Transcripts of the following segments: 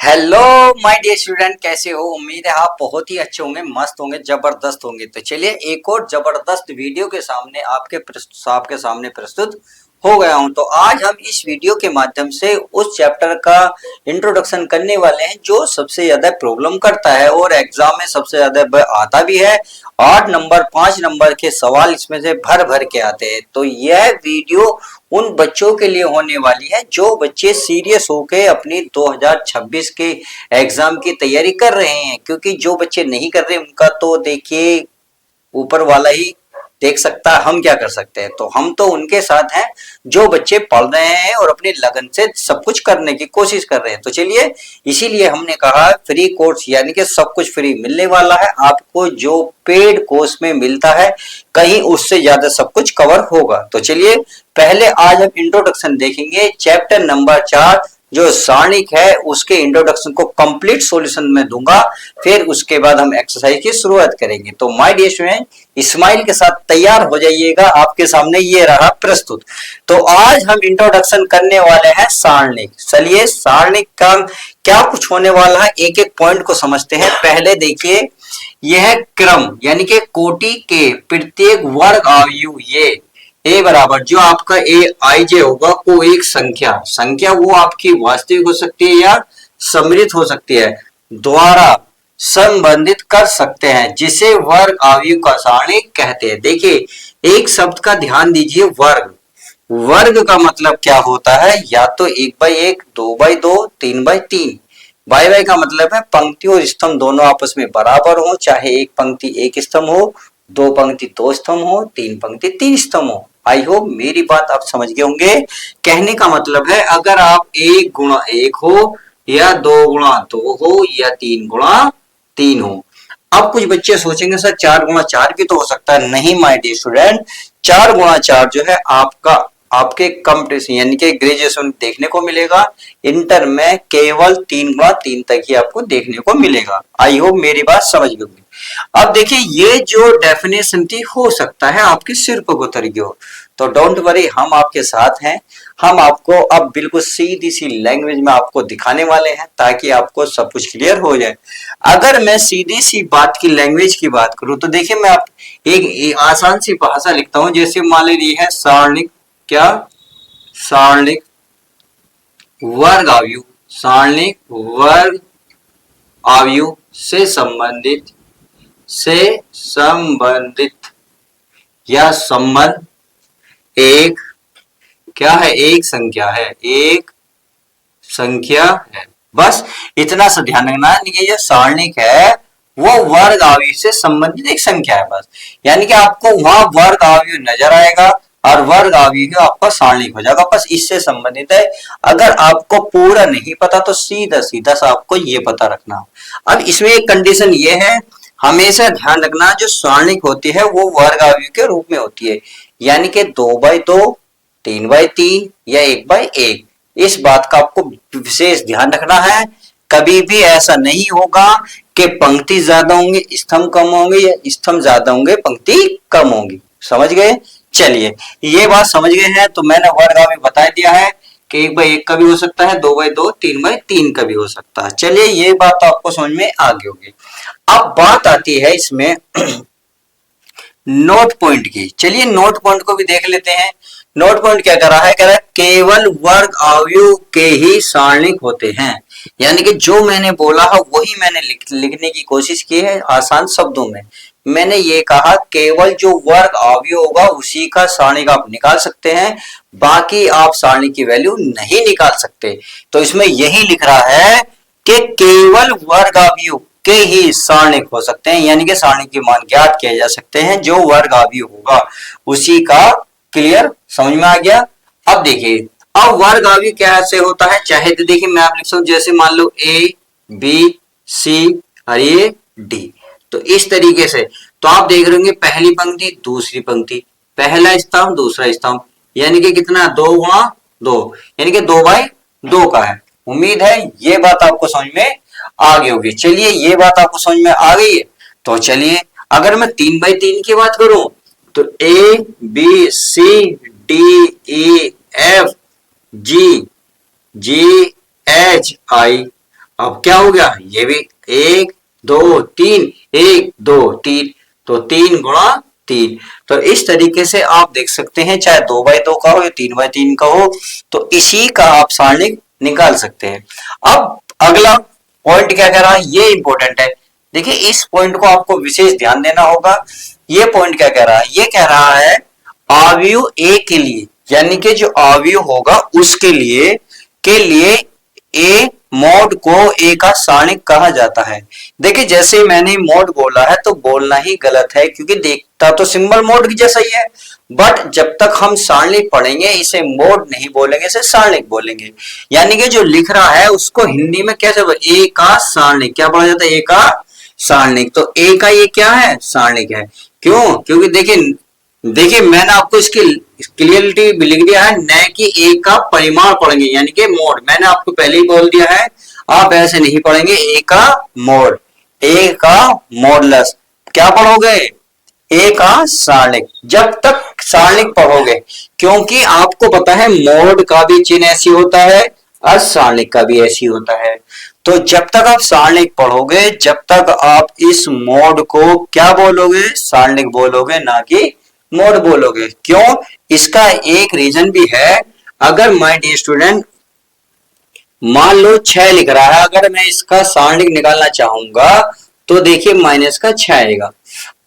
Hello my dear student, कैसे हो? उम्मीद है आप बहुत ही अच्छे होंगे, मस्त होंगे, जबरदस्त होंगे। तो चलिए एक और जबरदस्त वीडियो के सामने आपके सामने प्रस्तुत हो गया हूं। तो आज हम इस वीडियो के माध्यम से उस चैप्टर का इंट्रोडक्शन करने वाले हैं जो सबसे ज्यादा प्रॉब्लम करता है और एग्जाम में सबसे ज्यादा आता भी है। 8 नंबर 5 नंबर के सवाल इसमें से भर भर के आते हैं। तो यह वीडियो उन बच्चों के लिए होने वाली है जो बच्चे सीरियस होके अपनी 2026 के एग्जाम की तैयारी कर रहे हैं, क्योंकि जो बच्चे नहीं कर रहे उनका तो देखिए ऊपर वाला ही देख सकता है, हम क्या कर सकते हैं। तो हम तो उनके साथ हैं जो बच्चे पढ़ रहे हैं और अपनी लगन से सब कुछ करने की कोशिश कर रहे हैं। तो चलिए इसीलिए हमने कहा फ्री कोर्स यानी कि सब कुछ फ्री मिलने वाला है आपको, जो पेड कोर्स में मिलता है कहीं उससे ज्यादा सब कुछ कवर होगा। तो चलिए पहले आज हम इंट्रोडक्शन देखेंगे, चैप्टर नंबर 4 जो सारणिक है उसके इंट्रोडक्शन को कंप्लीट सॉल्यूशन में दूंगा, फिर उसके बाद हम एक्सरसाइज की शुरुआत करेंगे। तो माय डियर स्टूडेंट, स्माइल के साथ तैयार हो जाइएगा, आपके सामने ये रहा प्रस्तुत। तो आज हम इंट्रोडक्शन करने वाले हैं सारणिक। चलिए सारणिक का क्या कुछ होने वाला है, एक एक पॉइंट को समझते हैं। पहले देखिए, यह क्रम यानी कि कोटि के प्रत्येक वर्ग आयु, ये ए बराबर जो आपका ए आई जे होगा वो एक संख्या वो आपकी वास्तविक हो सकती है या सम्मिलित हो सकती है, द्वारा संबंधित कर सकते हैं, जिसे वर्ग आयु का सारणिक कहते हैं। देखिए एक शब्द का ध्यान दीजिए, वर्ग। वर्ग का मतलब क्या होता है, या तो 1/1, 2/2, 3/3। बाई बाई का मतलब है पंक्ति और स्तंभ दोनों आपस में बराबर हो, चाहे एक पंक्ति एक स्तंभ हो, दो पंक्ति दो स्तंभ हो, तीन पंक्ति तीन स्तंभ हो। आई होप मेरी बात आप समझ गए होंगे। कहने का मतलब है अगर आप 1 गुणा 1 हो या 2 गुणा 2 हो या 3 गुणा 3 हो। अब कुछ बच्चे सोचेंगे सर 4 गुणा 4 भी तो हो सकता है। नहीं माय डियर स्टूडेंट, 4 गुणा 4 जो है आपका आपके कंपटीशन यानी कि ग्रेजुएशन देखने को मिलेगा। इंटर में केवल 3 गुणा 3 तक ही आपको देखने को मिलेगा। आई होप मेरी बात समझ गए होंगे। अब देखिए ये जो डेफिनेशन थी हो सकता है आपके सिर पर उतर गई हो, तो डोंट वरी, हम आपके साथ हैं। हम आपको अब बिल्कुल सीधी सी लैंग्वेज में आपको दिखाने वाले हैं ताकि आपको सब कुछ क्लियर हो जाए। अगर मैं सीधी सी बात की लैंग्वेज की बात करूं तो देखिए मैं आप एक आसान सी भाषा लिखता हूं, जैसे मान लीजिए है सारणिक, क्या सारणिक वर्ग आयु, सारणिक वर्ग आयु से संबंधित या संबंध एक क्या है, एक संख्या है, एक संख्या है। बस इतना सा ध्यान रखना है, ये जो सारणिक है वो वर्ग आयु से संबंधित एक संख्या है बस। यानी कि आपको वहां वर्ग आयु नजर आएगा और वर्ग आयु आपका सारणिक हो जाएगा, बस इससे संबंधित है। अगर आपको पूरा नहीं पता तो सीधा सीधा सा आपको ये पता रखना। अब इसमें एक कंडीशन ये है, हमेशा ध्यान रखना जो सारणिक होती है वो वर्ग आयु के रूप में होती है, यानी कि 2/2, 3/3 या 1/1। इस बात का आपको विशेष ध्यान रखना है। कभी भी ऐसा नहीं होगा कि पंक्ति ज्यादा होंगे स्तंभ कम होंगे या स्तंभ ज्यादा होंगे पंक्ति कम होंगी। समझ गए? चलिए ये बात समझ गए हैं तो मैंने वर्ग आयु बता दिया है कि 1/1 का भी हो सकता है, 2/2, 3/3 का भी हो सकता है। चलिए ये बात आपको समझ में आ गई होगी। अब बात आती है इसमें नोट पॉइंट की। चलिए नोट पॉइंट को भी देख लेते हैं। नोट पॉइंट क्या कर रहा है, कह रहा है केवल वर्ग आयु के ही सारणिक होते हैं। यानी कि जो मैंने बोला है वही मैंने लिखने की कोशिश की है आसान शब्दों में। मैंने ये कहा केवल जो वर्ग आयु होगा उसी का सारणिक आप निकाल सकते हैं, बाकी आप सारणिक की वैल्यू नहीं निकाल सकते। तो इसमें यही लिख रहा है कि केवल वर्ग आयु के ही सारणिक हो सकते हैं, यानी कि सारणिक के मान ज्ञात किए जा सकते हैं जो वर्ग आयु होगा उसी का। क्लियर? समझ में आ गया? अब देखिए अब वर्ग आयु कैसे होता है, चाहे तो देखिए मैं आप लिख सकूं, जैसे मान लो ए बी सी और ये डी, तो इस तरीके से। तो आप देख रहे होंगे पहली पंक्ति दूसरी पंक्ति, पहला स्तंभ दूसरा स्तंभ, यानी कि कितना 2 गुणा 2, यानी कि 2/2 का है। उम्मीद है ये बात आपको समझ में आ गई होगी। चलिए ये बात आपको समझ में आ गई है तो चलिए अगर मैं 3/3 की बात करूं तो A B C D E F G G H I अब क्या हो गया, ये भी 1 2 3, 1 2 3, तो 3 गुणा 3। तो इस तरीके से आप देख सकते हैं, चाहे 2 बाई 2 का हो या 3 बाई 3 का हो, तो इसी का आप सारणिक निकाल सकते हैं। अब अगला पॉइंट क्या कह रहा है, ये इंपॉर्टेंट है। देखिए इस पॉइंट को आपको विशेष ध्यान देना होगा। ये पॉइंट क्या कह रहा है, ये कह रहा है अवयव ए के लिए, यानी कि जो अवयव होगा उसके लिए ए मोड को ए का सारणिक कहा जाता है। देखिए जैसे मैंने मोड बोला है तो बोलना ही गलत है, क्योंकि देखता तो सिंबल मोड की जैसा ही है, बट जब तक हम सारणिक पढ़ेंगे इसे मोड नहीं बोलेंगे, इसे सारणिक बोलेंगे। यानी कि जो लिख रहा है उसको हिंदी में कैसे, ए का सारणिक क्या बोला जाता है, ए का सारणिक। तो ए का ये क्या है, सारणिक है। क्यों, क्योंकि देखिए मैंने आपको इसकी क्लियरिटी भी लिख दिया है, न कि ए का परिमाण पढ़ेंगे यानी कि मोड। मैंने आपको पहले ही बोल दिया है, आप ऐसे नहीं पढ़ेंगे ए का मोड, ए का मॉडुलस क्या पढ़ोगे, ए का सारणिक। जब तक सारणिक पढ़ोगे, क्योंकि आपको पता है मोड का भी चिन्ह ऐसी होता है और सारणिक का भी ऐसी होता है। तो जब तक आप सारणिक पढ़ोगे, जब तक आप इस मोड को क्या बोलोगे, सारणिक बोलोगे, ना कि मोड बोलोगे। क्यों, इसका एक रीजन भी है। अगर माय डियर स्टूडेंट मान लो 6 लिख रहा है, अगर मैं इसका सारणिक निकालना चाहूंगा तो देखिए माइनस का 6 आएगा।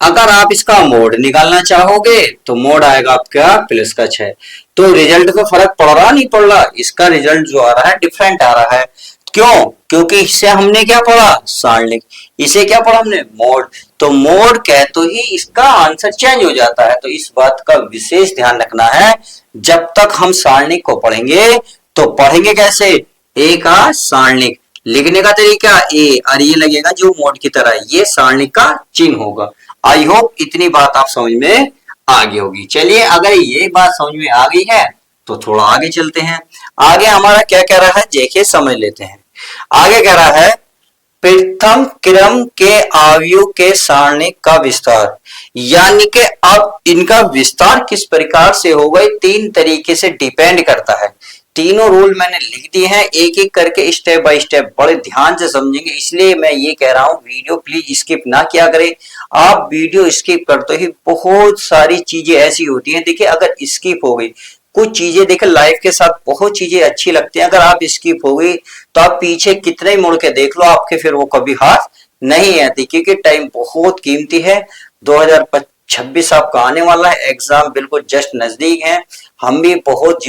अगर आप इसका मोड निकालना चाहोगे तो मोड आएगा आपका प्लस का 6। तो रिजल्ट में फर्क पड़ रहा नहीं पड़ रहा, इसका रिजल्ट जो आ रहा है डिफरेंट आ रहा है। क्यों, क्योंकि इससे हमने क्या पढ़ा, सारणिक, इसे क्या पढ़ा हमने, मोड। तो मोड कह तो ही इसका आंसर चेंज हो जाता है। तो इस बात का विशेष ध्यान रखना है, जब तक हम सारणिक को पढ़ेंगे तो पढ़ेंगे कैसे, ए का सारणिक, लिखने का तरीका ए और ये लगेगा जो मोड की तरह, ये सारणिक का चिन्ह होगा। आई होप इतनी बात आप समझ में आ गई होगी। चलिए अगर ये बात समझ में आ गई है तो थोड़ा आगे चलते हैं। आगे हमारा क्या कह रहा है, देखिए समझ लेते हैं। आगे कह रहा है प्रथम क्रम के अवयव के सारणिक का विस्तार, यानी कि अब इनका विस्तार किस प्रकार से होगा, 3 तरीके से डिपेंड करता है। तीनों रूल मैंने लिख दिए हैं, एक एक करके स्टेप बाय स्टेप बड़े ध्यान से समझेंगे। इसलिए मैं ये कह रहा हूं वीडियो प्लीज स्किप ना किया करें। आप वीडियो स्किप करते ही बहुत सारी चीजें ऐसी होती हैं, देखिए अगर स्किप हो गई कुछ चीजें, देखिए लाइफ के साथ बहुत चीजें अच्छी लगती हैं, अगर आप स्किप हो गई तो आप पीछे कितने ही मुड़ के देख लो, आपके फिर वो कभी हाथ नहीं आती, क्योंकि टाइम बहुत कीमती है। 2026 आपका आने वाला है, एग्जाम बिल्कुल जस्ट नजदीक है। हम भी बहुत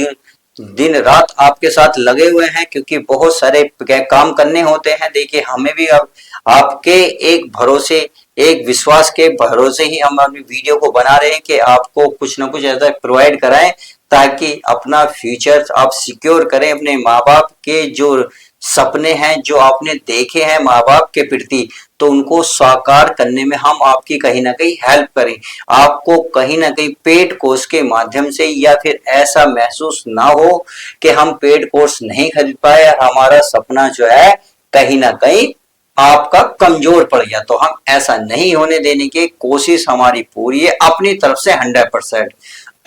दिन रात आपके साथ लगे हुए हैं, क्योंकि बहुत सारे काम करने होते हैं। देखिए हमें भी अब आपके एक भरोसे, एक विश्वास के भरोसे ही हम अपनी वीडियो को बना रहे हैं कि आपको कुछ ना कुछ ऐसा प्रोवाइड कराएं ताकि अपना फ्यूचर आप सिक्योर करें। अपने माँ बाप के जो सपने हैं, जो आपने देखे हैं माँ बाप के प्रति, तो उनको साकार करने में हम आपकी कहीं ना कहीं हेल्प करें। आपको कहीं ना कहीं पेड कोर्स के माध्यम से, या फिर ऐसा महसूस ना हो कि हम पेड कोर्स नहीं खरीद पाए और हमारा सपना जो है कहीं ना कहीं आपका कमजोर पड़ गया, तो हम ऐसा नहीं होने देने की कोशिश हमारी पूरी है अपनी तरफ से 100%।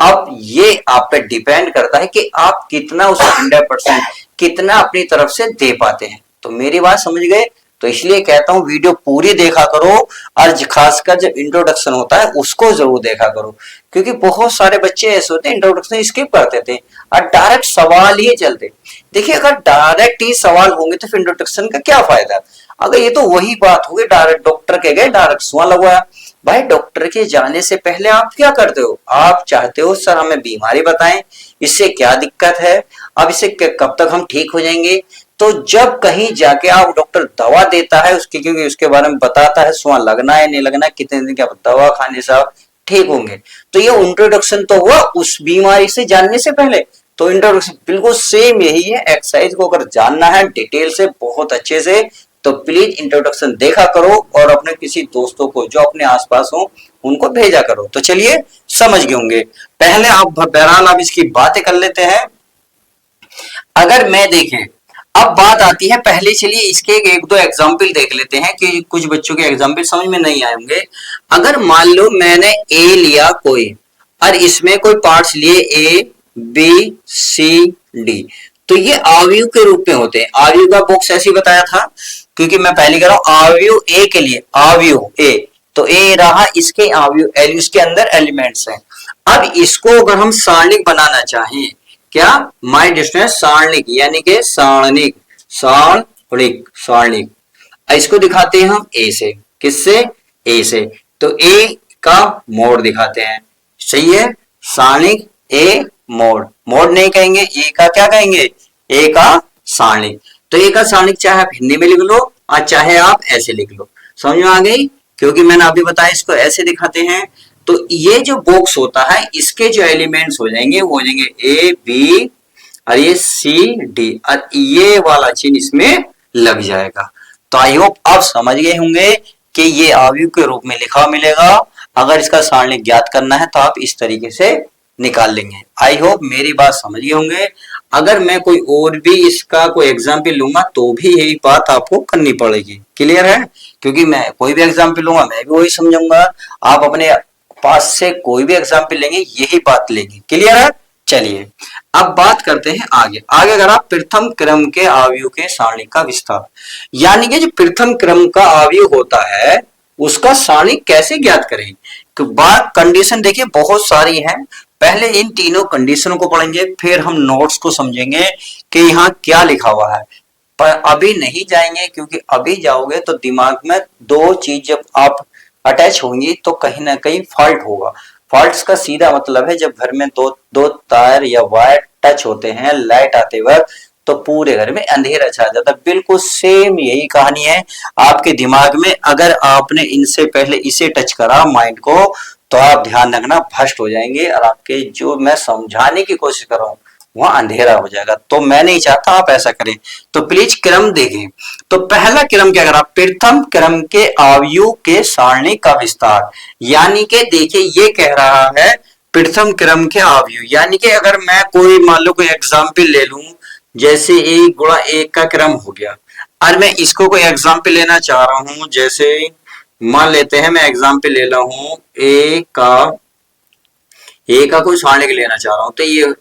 अब ये आप पे डिपेंड करता है कि आप कितना उस 100% कितना अपनी तरफ से दे पाते हैं। तो मेरी बात समझ गए, तो इसलिए कहता हूं वीडियो पूरी देखा करो, और खासकर जब इंट्रोडक्शन होता है उसको जरूर देखा करो, क्योंकि बहुत सारे बच्चे ऐसे होते हैं इंट्रोडक्शन स्किप करते थे और डायरेक्ट सवाल ही चलते। देखिए अगर डायरेक्ट ही सवाल होंगे तो फिर इंट्रोडक्शन का क्या फायदा। अगर ये तो वही बात होगी, डायरेक्ट डॉक्टर के गए डायरेक्ट सुआ लगवाया। भाई डॉक्टर के जाने से पहले आप क्या करते हो, आप चाहते हो सर हमें बीमारी बताएं, इससे क्या दिक्कत है, अब इसे कब तक हम ठीक हो जाएंगे। तो जब कहीं जाके आप डॉक्टर दवा देता है उसके, क्योंकि उसके बारे में बताता है सुआ लगना है नहीं लगना, कितने दिन के दवा खाने से आप ठीक होंगे। तो ये इंट्रोडक्शन तो हुआ उस बीमारी से जानने से पहले। तो इंट्रोडक्शन बिल्कुल सेम यही है। एक्सरसाइज को अगर जानना है डिटेल से बहुत अच्छे से, तो प्लीज इंट्रोडक्शन देखा करो और अपने किसी दोस्तों को जो अपने आसपास हो उनको भेजा करो। तो चलिए समझ गए होंगे। पहले आप बहरहाल आप इसकी बातें कर लेते हैं। अगर मैं देखें, अब बात आती है, पहले चलिए इसके एक दो एग्जाम्पल देख लेते हैं कि कुछ बच्चों के एग्जाम्पल समझ में नहीं आए होंगे। अगर मान लो मैंने ए लिया कोई और इसमें कोई पार्ट्स लिए A B C D, तो ये अवयव के रूप में होते हैं। अवयव का बॉक्स ऐसे ही बताया था, क्योंकि मैं पहले कह रहा हूं अवयव ए के लिए, अवयव ए, तो ए रहा इसके अवयव, इसके अंदर एलिमेंट्स हैं। अब इसको अगर हम सारणिक बनाना चाहें, क्या माय डिस्टेंस सारणिक, यानी कि सारणिक, सारणिक, सारणिक, इसको दिखाते हैं हम ए से, किससे, ए से, तो ए का मोड दिखाते हैं, सही है, सारणिक ए मोड, मोड नहीं कहेंगे, ए का क्या कहेंगे, ए का सारणिक। तो ए का सारणिक चाहे आप हिंदी में लिख लो और चाहे आप ऐसे लिख लो, समझ में आ गई, क्योंकि मैंने अभी बताया इसको ऐसे दिखाते हैं। तो ये जो बॉक्स होता है इसके जो एलिमेंट्स हो जाएंगे वो हो जाएंगे ए बी और ये सी डी, और ये वाला चिन्ह इसमें लग जाएगा। तो आई होप आप समझ गए होंगे कि ये अवयव के रूप में लिखा मिलेगा। अगर इसका सारणिक ज्ञात करना है तो आप इस तरीके से निकाल लेंगे। आई होप मेरी बात समझ गए होंगे। अगर मैं कोई और भी इसका कोई एग्जाम्पल लूंगा तो भी यही बात आपको करनी पड़ेगी, क्लियर है, क्योंकि मैं कोई भी एग्जाम्पल लूंगा मैं भी वही समझाऊंगा, आप अपने पास से कोई भी एग्जाम्पल लेंगे यही बात लेंगे, क्लियर है। चलिए अब बात करते हैं आगे। आगे अगर आप प्रथम क्रम के अवयव के सारणिक का विस्तार, यानी कि जो प्रथम क्रम का अवयव होता है उसका सारणिक कैसे ज्ञात करें, तो बात कंडीशन देखिए बहुत सारी है। पहले इन तीनों कंडीशनों को पढ़ेंगे, फिर हम नोट्स को समझेंगे कि यहाँ क्या लिखा हुआ है, पर अभी नहीं जाएंगे, क्योंकि अभी जाओगे तो दिमाग में दो चीज जब आप अटैच होंगी तो कहीं ना कहीं फॉल्ट होगा। फॉल्ट्स का सीधा मतलब है जब घर में दो तार या वायर टच होते हैं लाइट आते वक्त, तो पूरे घर में अंधेरा छा जाता है। बिल्कुल सेम यही कहानी है आपके दिमाग में। अगर आपने इनसे पहले इसे टच करा माइंड को, तो आप ध्यान रखना भ्रष्ट हो जाएंगे और आपके जो मैं समझाने की कोशिश कर रहा हूं वहां अंधेरा हो जाएगा। तो मैं नहीं चाहता आप ऐसा करें, तो प्लीज क्रम देखें। तो पहला क्रम क्या करा, प्रथम क्रम के अवयव के सारणिक का विस्तार, यानी कि देखिए ये कह रहा है प्रथम क्रम के अवयव, यानी कि अगर मैं कोई मान लो कोई एग्जाम्पल ले लूं, जैसे एक गुणा एक का क्रम हो गया, और मैं इसको कोई एग्जाम्पल लेना चाह रहा हूं, जैसे मान लेते हैं मैं एग्जाम्पल ले रहा हूं ए का कोई सारणिक लेना चाह रहा हूं, तो ये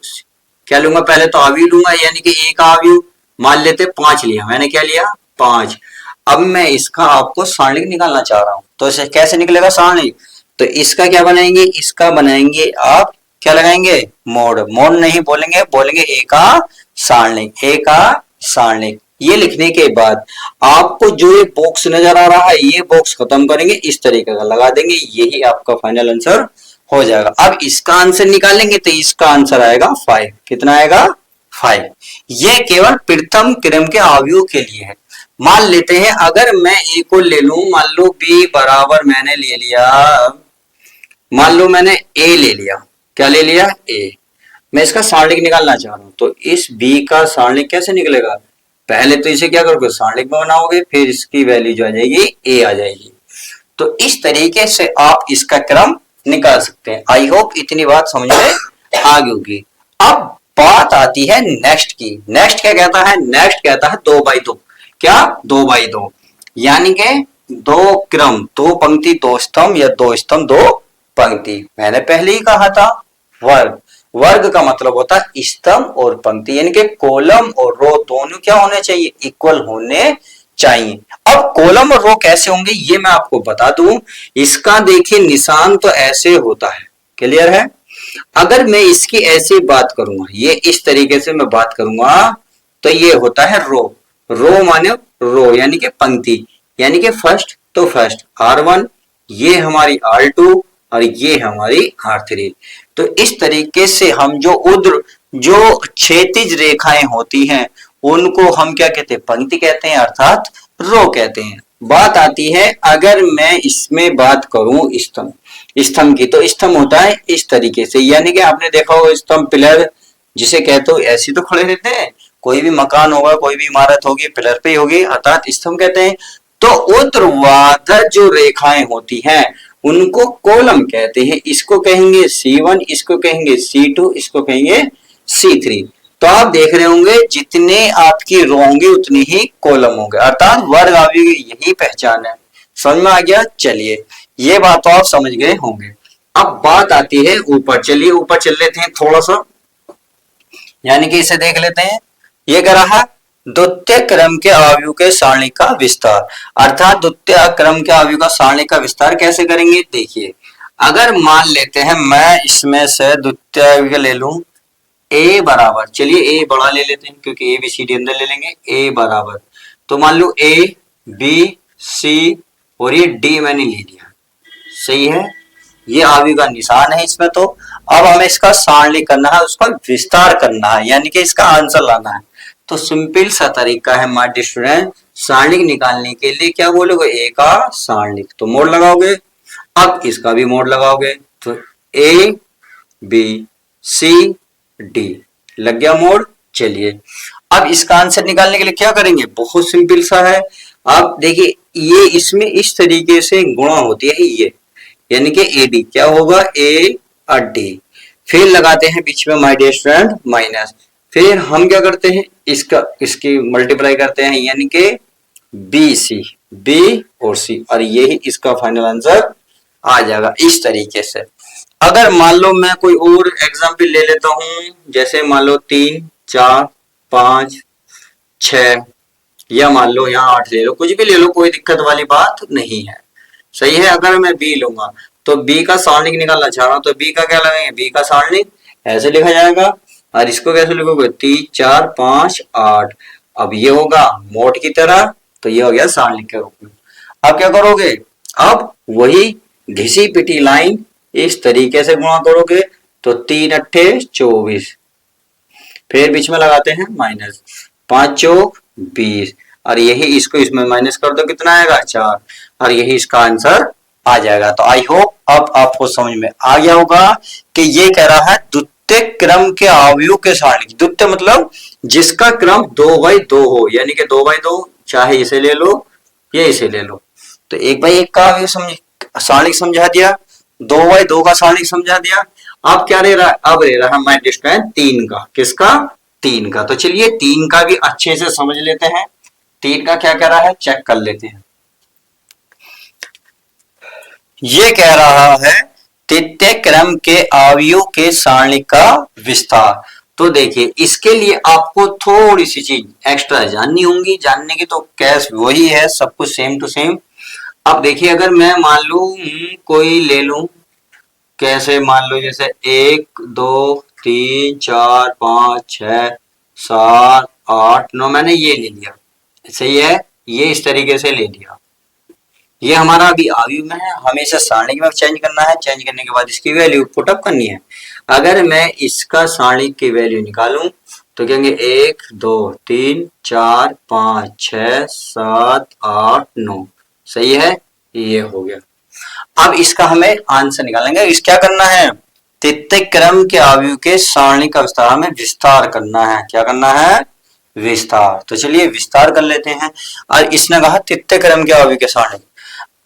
क्या लूंगा, पहले तो अवयव लूंगा, यानी कि ए का अवयव मान लेते 5 लिया मैंने, क्या लिया 5। अब मैं इसका आपको सारणिक निकालना चाह रहा हूं, तो इसे कैसे निकलेगा सारणिक, तो इसका क्या बनाएंगे, इसका बनाएंगे आप क्या लगाएंगे, मोड, मोड नहीं बोलेंगे, बोलेंगे ए का सारणिक, ए का सारणिक। ये लिखने के बाद आपको जो ये बॉक्स नजर आ रहा है ये बॉक्स खत्म करेंगे, इस तरीके का लगा देंगे, यही आपका फाइनल आंसर हो जाएगा। अब इसका आंसर निकालेंगे तो इसका आंसर आएगा 5। कितना आएगा, 5। ये केवल प्रथम क्रम के अवयव के लिए है। मान लेते हैं अगर मैं ए को ले लूं, मान लो बी बराबर मैंने ले लिया, मान लो मैंने ए ले लिया, क्या ले लिया, ए, मैं इसका सारणिक निकालना चाह रहा हूं, तो इस बी का सारणिक कैसे निकलेगा, पहले तो इसे क्या करोगे सारणिक में बनाओगे, फिर इसकी वैल्यू जो आ जाएगी ए आ जाएगी। तो इस तरीके से आप इसका क्रम निकाल सकते हैं। आई होप इतनी बात समझ में आ गई होगी। अब बात आती है नेक्स्ट की। नेक्स्ट क्या कहता है, नेक्स्ट कहता है 2x2, क्या 2x2, यानी कि दो क्रम, दो पंक्ति दो स्तंभ, या दो स्तंभ दो पंक्ति। मैंने पहले ही कहा था वर्ग, वर्ग का मतलब होता है स्तंभ और पंक्ति, यानी कि कॉलम और रो दोनों क्या होने चाहिए, इक्वल होने चाहिए। अब कॉलम और रो कैसे होंगे ये मैं आपको बता दूं। इसका देखिए निशान तो ऐसे होता है, क्लियर है। अगर मैं इसकी ऐसे बात करूंगा, ये इस तरीके से मैं बात करूंगा, तो ये होता है रो, रो माने रो यानी कि पंक्ति, यानी कि फर्स्ट तो फर्स्ट R1, ये हमारी R2 और ये हमारी R3। तो इस तरीके से हम जो क्षैतिज रेखाएं होती हैं उनको हम क्या कहते हैं, पंक्ति कहते हैं, अर्थात रो कहते हैं। बात आती है अगर मैं इसमें बात करूं स्तंभ की, तो स्तंभ होता है इस तरीके से, यानी कि आपने देखा होगा स्तंभ पिलर जिसे कहते हो ऐसे तो खड़े रहते हैं, कोई भी मकान होगा कोई भी इमारत होगी पिलर पे ही होगी, अर्थात स्तंभ कहते हैं। तो ऊर्ध्वाधर जो रेखाएं होती हैं उनको कॉलम कहते हैं, इसको कहेंगे C1, इसको कहेंगे C2, इसको कहेंगे C3। तो आप देख रहे होंगे जितने आपकी रो होंगे उतनी ही कॉलम होंगे, अर्थात वर्ग अवयव की यही पहचान है। समझ में आ गया, चलिए ये बात तो आप समझ गए होंगे। अब बात आती है ऊपर, चलिए ऊपर चल लेते हैं थोड़ा सा, यानी कि इसे देख लेते हैं। ये कह रहा है द्वितीय क्रम के अवयव के सारणी का विस्तार, अर्थात द्वितीय क्रम के अवयव का सारणी का विस्तार कैसे करेंगे। देखिए अगर मान लेते हैं मैं इसमें से द्वितीय ले लूं a बराबर, चलिए a बड़ा ले लेते हैं क्योंकि a b c d अंदर ले लेंगे, a बराबर तो मान लो a b c और ये d मैंने ले लिया, सही है, ये अवयव का निशान है इसमें। तो अब हमें इसका सारणी करना है, उसका विस्तार करना है, यानी कि इसका आंसर लाना है। तो सिंपल सा तरीका है माय डियर स्टूडेंट, सारणिक निकालने के लिए क्या बोलोगे, ए का सारणिक, तो मोड़ लगाओगे। अब इसका भी मोड़ लगाओगे तो ए बी सी डी लग गया मोड़। चलिए अब इसका आंसर निकालने के लिए क्या करेंगे, बहुत सिंपल सा है। अब देखिए ये इसमें इस तरीके से गुणा होती है ये, यानी कि ए डी क्या होगा, ए और डी, फिर लगाते हैं बीच में माय डियर स्टूडेंट माइनस, फिर हम क्या करते हैं इसकी मल्टीप्लाई करते हैं, यानी कि बी सी, बी और सी, और यही इसका फाइनल आंसर आ जाएगा इस तरीके से। अगर मान लो मैं कोई और एग्जाम्पल ले लेता हूं, जैसे मान लो 3 4 5 6 या मान लो यहाँ 8 ले लो, कुछ भी ले लो, कोई दिक्कत वाली बात नहीं है, सही है। अगर मैं बी लूंगा तो बी का सारणिक निकालना चाह रहा हूं, तो बी का क्या लगाएंगे, बी का सारणिक ऐसे लिखा जाएगा, और इसको कैसे लिखोगे 3 4 5 8, अब ये होगा मोड की तरह, तो ये हो गया सारणिक के रूप में। अब क्या करोगे, अब वही घिसी पिटी लाइन इस तरीके से गुणा करोगे, तो 3 अट्ठे 24, फिर बीच में लगाते हैं माइनस, 5 चौक 20, और यही इसको इसमें माइनस कर दो, कितना आएगा 4, और यही इसका आंसर आ जाएगा। तो आई होप अब आपको समझ में आ गया होगा कि ये कह रहा है द्वितीय क्रम के अवयव के सारणी, द्वितीय मतलब जिसका क्रम 2/2 हो, यानी कि 2/2, चाहे इसे ले लो या इसे ले लो। तो 1/1 का अवयव सारणी समझा दिया, 2/2 का सारणी समझा दिया, अब क्या रह रहा है, अब रह रहा है माय डियर स्टूडेंट 3 का, किसका, 3 का। तो चलिए 3 का भी अच्छे से समझ लेते हैं, 3 का क्या कह रहा है चेक कर लेते हैं। ये कह रहा है तृतीय क्रम के अवयव के सारणी का विस्तार। तो देखिए इसके लिए आपको थोड़ी सी चीज एक्स्ट्रा जाननी होंगी, जानने की तो कैस वही है, सब कुछ सेम टू सेम। अब देखिए अगर मैं मान लू कोई ले लूं, कैसे मान लो जैसे 1 2 3 4 5 6 7 8 9, मैंने ये ले लिया, सही है, ये इस तरीके से ले लिया, ये हमारा अभी अवयव में है, हमें इसे सारणी में चेंज करना है, चेंज करने के बाद इसकी वैल्यू पुटअप करनी है। अगर मैं इसका सारणी की वैल्यू निकालूं तो कहेंगे 1 2 3 4 5 6 7 8 9, सही है, ये हो गया। अब इसका हमें आंसर निकालेंगे, इस क्या करना है, तृतीय क्रम के अवयव के सारणी का विस्तार हमें विस्तार करना है, क्या करना है, विस्तार। तो चलिए विस्तार कर लेते हैं, और इसने कहा तृतीय क्रम के अवयव के सारणी।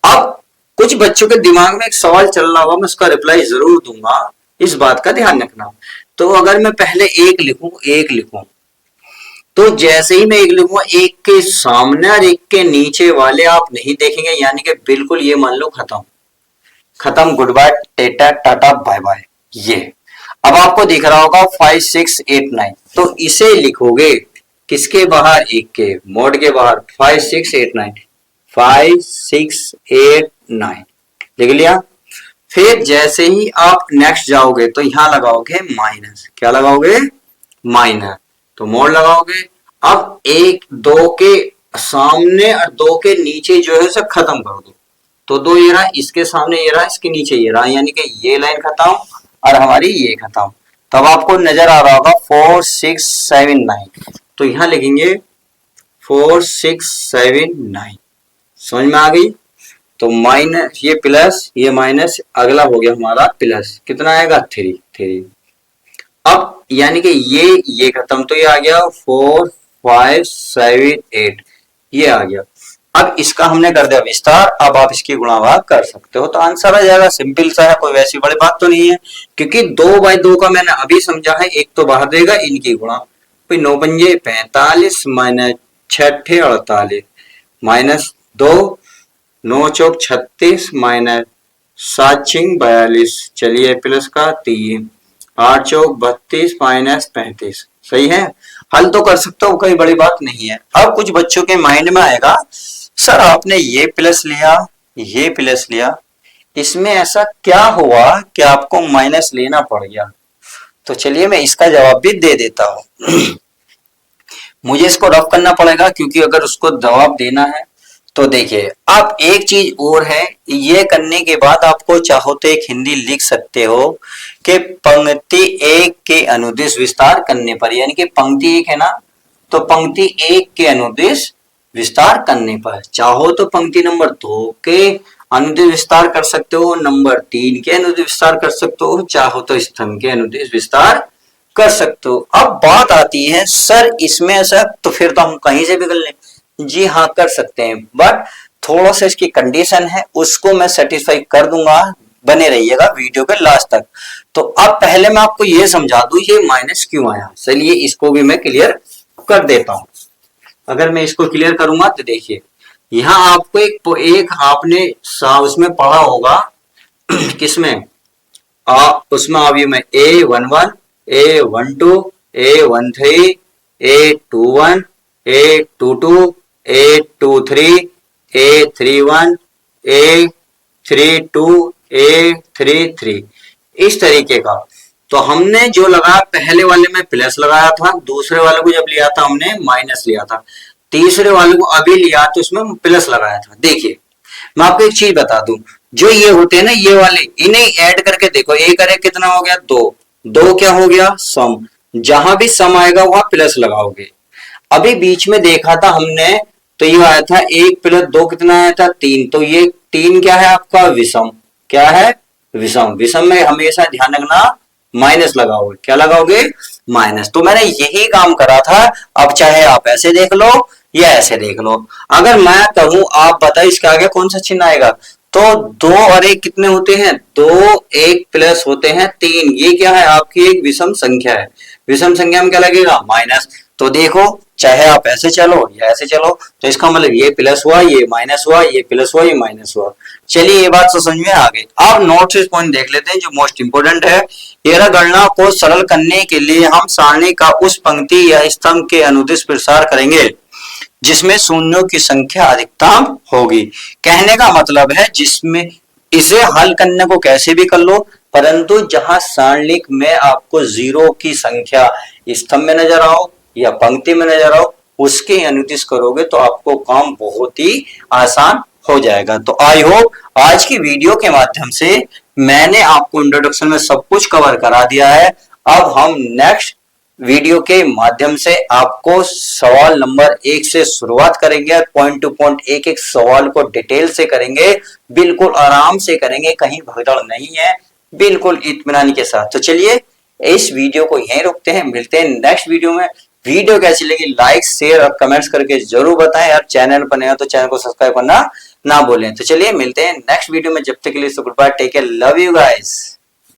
अब कुछ बच्चों के दिमाग में एक सवाल चल रहा होगा, मैं उसका रिप्लाई जरूर दूंगा, इस बात का ध्यान रखना। तो अगर मैं पहले एक लिखूं तो जैसे ही मैं एक लिखूंगा, एक के सामने और एक के नीचे वाले आप नहीं देखेंगे, यानी कि बिल्कुल ये मान लो खत्म, good bye, tata tata bye bye. ये अब आपको दिख रहा होगा 5 6 8 9, तो इसे लिखोगे किसके बाहर, एक के, मोड के बाहर, 5 6 8 9, 5 6 8 9 लिख लिया। फिर जैसे ही आप नेक्स्ट जाओगे तो यहां लगाओगे माइनस, क्या लगाओगे, माइनस, तो मोड़ लगाओगे। अब 1 2 के सामने और 2 के नीचे जो है उसे खत्म कर दो, तो 2 ये रहा, इसके सामने ये रहा, इसके नीचे ये रहा, यानी कि ये लाइन खत्म और हमारी ये खत्म। तब आपको नजर आ रहा होगा 4 6 7 9, तो यहां लिखेंगे 4 6 7 9, समझ में आ गई। तो माइनस, ये प्लस ये माइनस, अगला हो गया हमारा प्लस, कितना आएगा 3। अब यानी कि ये खत्म, तो ये आ गया 4 5 7 8, ये आ गया। अब इसका हमने कर दिया विस्तार, अब आप इसकी गुणा भाग कर सकते हो, तो आंसर आ जाएगा, सिंपल सा है, कोई वैसी बड़ी बात तो नहीं है, क्योंकि 2/2 का मैंने अभी समझा है, एक तो बाहर देगा, इनकी गुणा, कोई 9 पंजे 45 माइनस 6 48 माइनस 2 9 चौक 36 माइनस 7 छिंग 42, चलिए प्लस का 3 8 चौक 32 माइनस 35, सही है। हल तो कर सकते हो, कोई बड़ी बात नहीं है। अब कुछ बच्चों के माइंड में आएगा, सर आपने ये प्लस लिया, ये प्लस लिया, इसमें ऐसा क्या हुआ कि आपको माइनस लेना पड़ गया? तो चलिए मैं इसका जवाब भी दे देता हूं। मुझे इसको रफ करना पड़ेगा क्योंकि अगर उसको जवाब देना है तो देखिए, आप एक चीज और है, ये करने के बाद आपको चाहो तो एक हिंदी लिख सकते हो कि पंक्ति एक के अनुदिश विस्तार करने पर, यानी कि पंक्ति एक है ना, तो पंक्ति एक के अनुदिश विस्तार करने पर चाहो तो पंक्ति नंबर 2 के अनुदिश विस्तार कर सकते हो, नंबर 3 के अनुदिश विस्तार कर सकते हो, चाहो तो स्तंभ के अनुदिश विस्तार कर सकते हो। अब बात आती है, सर इसमें ऐसा तो फिर तो हम कहीं से भी कर लें। जी हाँ कर सकते हैं, बट थोड़ा सा इसकी कंडीशन है, उसको मैं सेटिस्फाई कर दूंगा, बने रहिएगा वीडियो के लास्ट तक। तो अब पहले मैं आपको ये समझा दूं ये माइनस क्यों आया, चलिए इसको भी मैं क्लियर कर देता हूं। अगर मैं इसको क्लियर करूंगा तो देखिए, यहाँ आपको एक आपने उसमें पढ़ा होगा किसमें, उसमें अभी मैं A11, A12, A13, A21, A22, A23, A31, A32, A33 इस तरीके का। तो हमने जो लगाया, पहले वाले में प्लस लगाया था, दूसरे वाले को जब लिया था हमने माइनस लिया था, तीसरे वाले को अभी लिया तो उसमें प्लस लगाया था। देखिए मैं आपको एक चीज बता दूं, जो ये होते हैं ना ये वाले, इन्हें ऐड करके देखो, एक करे कितना हो गया 2, 2 क्या हो गया सम, जहां भी सम आएगा वहां प्लस लगाओगे। अभी बीच में देखा था हमने, तो ये आया था 1 + 2 कितना आया था 3, तो ये 3 क्या है आपका विषम, क्या है विषम, विषम में हमेशा ध्यान रखना माइनस लगाओगे, क्या लगाओगे माइनस। तो मैंने यही काम करा था, अब चाहे आप ऐसे देख लो या ऐसे देख लो। अगर मैं कहूं आप बताइए इसके आगे कौन सा चिन्ह आएगा, तो 2 और 1 कितने होते हैं 2, 1 प्लस होते हैं 3, ये क्या है आपकी एक विषम संख्या है, विषम संख्या में क्या लगेगा माइनस। तो देखो चाहे आप ऐसे चलो या ऐसे चलो, तो इसका मतलब ये प्लस हुआ, ये माइनस हुआ, ये प्लस हुआ, ये माइनस हुआ। चलिए ये बात तो समझ में आ गई। अब नोट से पॉइंट देख लेते हैं जो मोस्ट इंपोर्टेंट है। एरर गणना को सरल करने के लिए हम सारणी का उस पंक्ति या स्तंभ के अनुदिश प्रसार करेंगे जिसमें शून्यों की संख्या अधिकतम होगी। कहने का मतलब है जिसमें इसे हल करने को कैसे भी कर लो, परंतु जहां सारणिक में आपको जीरो की संख्या स्तंभ में नजर आओ या पंक्ति में नजर आओ, उसके अनुदिश करोगे तो आपको काम बहुत ही आसान हो जाएगा। तो आई होप आज की वीडियो के माध्यम से मैंने आपको इंट्रोडक्शन में सब कुछ कवर करा दिया है। अब हम नेक्स्ट वीडियो के माध्यम से आपको सवाल नंबर 1 से शुरुआत करेंगे, पॉइंट टू पॉइंट एक एक सवाल को डिटेल से करेंगे, बिल्कुल आराम से करेंगे, कहीं भगदड़ नहीं है, बिल्कुल इत्मीनान के साथ। तो चलिए इस वीडियो को यहीं रोकते हैं, मिलते हैं नेक्स्ट वीडियो में। वीडियो कैसी लगी लाइक शेयर और कमेंट्स करके जरूर बताएं। यार चैनल पर नए हो तो चैनल को सब्सक्राइब करना ना भूलें। तो चलिए मिलते हैं नेक्स्ट वीडियो में, जब तक के लिए goodbye, take care, love you guys.